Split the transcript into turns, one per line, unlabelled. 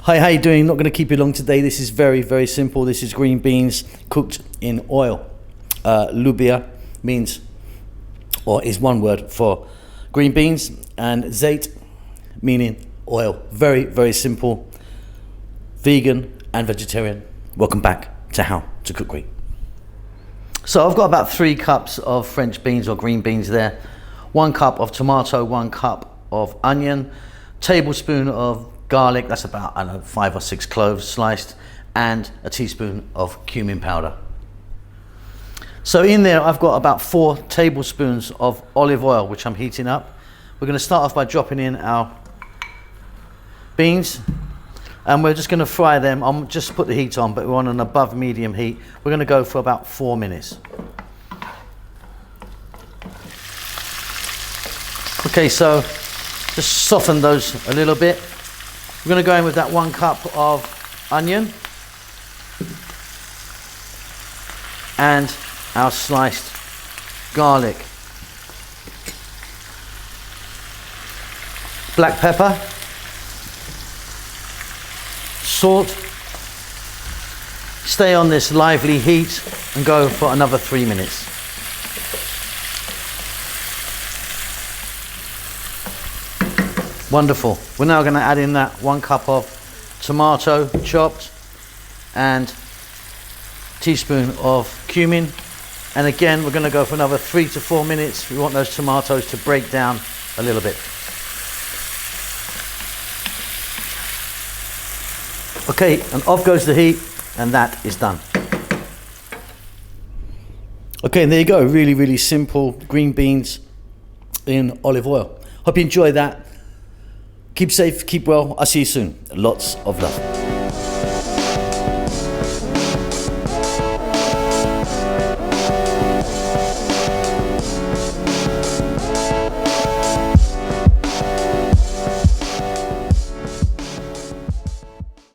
Hi, how you doing? Not going to keep you long today. This is very, very simple. This is green beans cooked in oil. Loubieh means, or is one word for green beans, and Zeit meaning oil. Very, very simple. Vegan and vegetarian. Welcome back to How to Cook Green. So I've got about 3 cups of French beans or green beans there. 1 cup of tomato, 1 cup of onion, tablespoon of garlic, that's about, I don't know, 5 or 6 cloves sliced, and a teaspoon of cumin powder. So in there I've got about 4 tablespoons of olive oil, which I'm heating up. We're going to start off by dropping in our beans, and we're just going to fry them. I'll just put the heat on, but we're on an above medium heat. We're going to go for about 4 minutes. Okay, so just soften those a little bit. We're going to go in with that 1 cup of onion and our sliced garlic, black pepper, salt. Stay on this lively heat and go for another 3 minutes. Wonderful. We're now going to add in that 1 cup of tomato chopped and teaspoon of cumin. And again, we're going to go for another 3 to 4 minutes. We want those tomatoes to break down a little bit. Okay, and off goes the heat, and that is done. Okay, and there you go. Really, really simple green beans in olive oil. Hope you enjoy that. Keep safe, keep well. I'll see you soon. Lots of love.